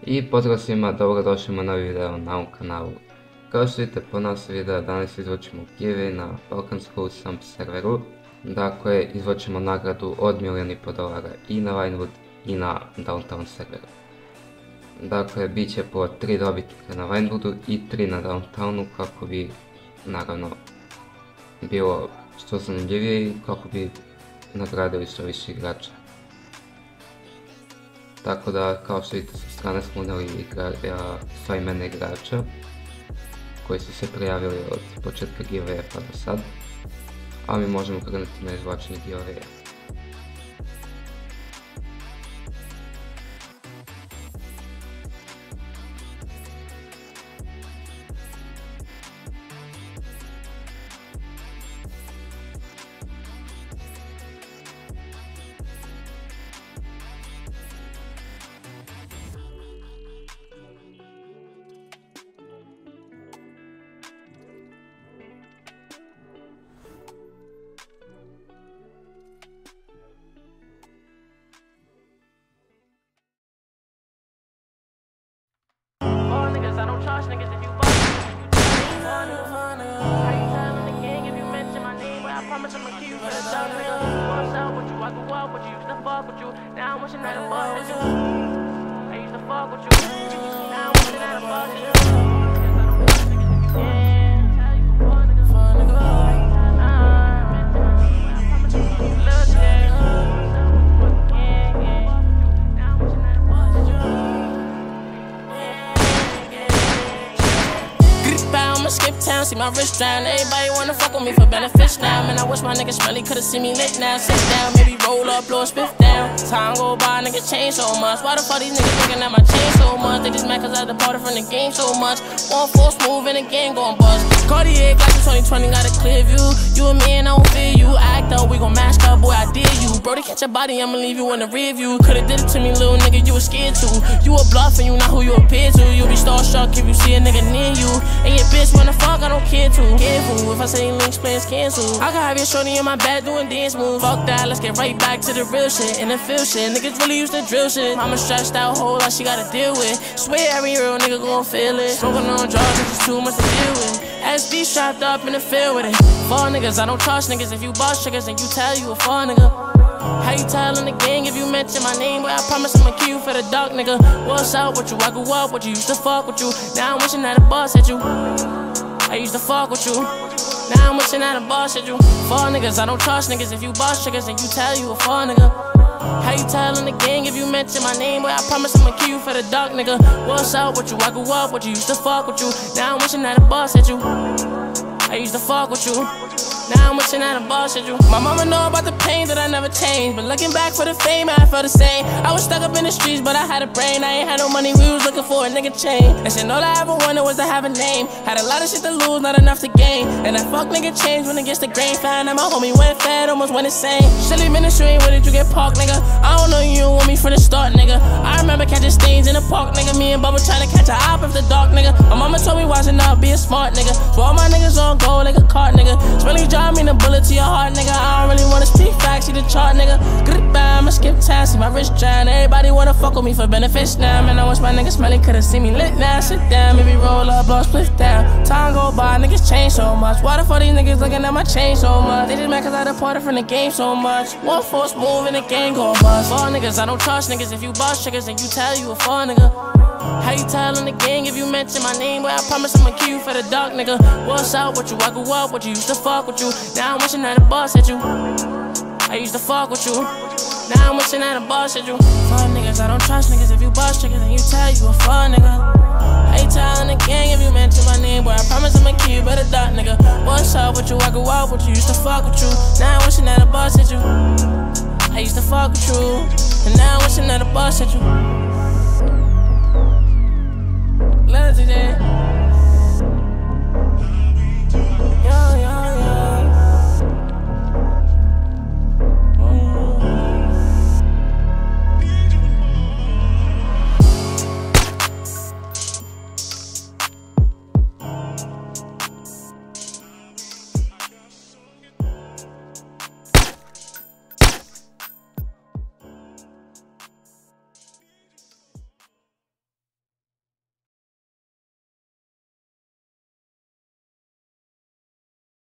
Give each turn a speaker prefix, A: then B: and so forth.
A: I pozdrav svima, dobrodošli na novi video na ovom kanalu. Kao što vidite po naslov videa, danas izvučemo giveaway na Balkan Slump serveru. Dakle, izvučemo nagradu od $1,500,000 i na Vinewood i na Downtown serveru. Dakle, bit će po 3 dobitnika na Vinewoodu i 3 na Downtownu kako bi, naravno, bilo što zanimljivije i kako bi nagradili što više igrača. Tako da, kao što vidite, sa strane smo unijeli sva imena igrača koji su se prijavili od početka giveawaya pa do sad, a mi možemo krenuti na izvlačenje giveawaya.
B: I don't trust niggas if you bust how you telling the gang if you mention my name? Well, I promise I'ma keep you for the dog, nigga. What's up with you? I grew up with you, used to fuck with you. Now I'm wishing that I fuck with you. I used to fuck with you. Now I'm wishing that I fuck with you. Skip town, see my wrist drown. Everybody wanna fuck with me for benefits now. Man, I wish my niggas really could've seen me lit now. Sit down, maybe roll up, blow a spiff down. Time go by, niggas change so much. Why the fuck these niggas looking at my chain so much? They just mad cause I departed from the game so much. One force move and the game gon' bust. Cartier, like 2020, got a clear view. You and me and I don't fear you. Act up, we gon' mash up, boy, I dare you. Brody, catch your body, I'ma leave you in the rear view. Could've did it to me, little nigga, you was scared to. You a bluff and you not who you appear to. You be starstruck if you see a nigga near you. And your bitch wanna fuck, I don't care to. Careful, if I say links, plans cancel. I can have your shorty in my bed doing dance moves. Fuck that, let's get right back to the real shit. And the feel shit, niggas really used to drill shit. Mama stressed out, whole lot she gotta deal with. Swear every real nigga gon' feel it. Smoking on drugs, it's just too much to deal with. SB strapped up in the field with it. Fall niggas, I don't trust niggas. If you bust triggers and you tell you a fall nigga. How you telling the gang if you mention my name? Well, I promise I'ma kill you for the dark nigga. What's up with you? I grew up with you, used to fuck with you. Now I'm wishing that a boss at you. I used to fuck with you. Now I'm wishing that a boss at you. Fall niggas, I don't trust niggas. If you bust triggers and you tell you a fall nigga. How you telling the gang if you mention my name? Well, I promise I'ma kill you for the dark nigga. What's up with you? I grew up with you, used to fuck with you. Now I'm wishing that a boss at you. I used to fuck with you. Now I'm wishing that a boss at you. My mama know about the pain that I never changed, but looking back for the fame, I felt the same. I was stuck up in the streets, but I had a brain. I ain't had no money, we was looking for a nigga chain. And said all I ever wanted was to have a name. Had a lot of shit to lose, not enough to gain. And that fuck nigga changed when it gets the grain. Found out my homie went fat, almost went insane. Silly ministry, where did you get parked, nigga? I don't know you want me from the start, nigga. I remember catching stains in the park, nigga. Me and Bubba trying to catch a op after dark, nigga. My mama told me watching out, be a smart nigga. So all my niggas on go like a cart, nigga. Really drive me the bullet to your heart, nigga. I don't really wanna speak facts, see the chart, nigga. Goodbye, I'ma skip town, see my wrist drown. Everybody wanna fuck with me for benefits now. Man, I wish my niggas smelly could've seen me lit now. Sit down, maybe roll up, blow a split down. Time go by, niggas change so much. Why the fuck these niggas looking at my chain so much? They just mad cause I departed from the game so much. One force move and the gang gon' bust. Fall niggas, I don't trust niggas. If you bust triggers and you tell you a fall nigga. How you telling the gang if you mention my name? Well, I promise I'ma kill you for the dark nigga. What's up with you? I grew up with you, used to fuck with you. Now I'm wishing that a boss at you. I used to fuck with you. Now I'm wishing that a boss at you. Fuck niggas, I don't trust niggas. If you bust triggers and you tell you a fuck nigga. How you telling the gang if you mention my name? Well, I promise I'ma kill you for the dark nigga. What's up with you? I grew up with you, used to fuck with you. Now I'm wishing that a boss at you. I used to fuck with you. And now I'm wishing that a boss at you.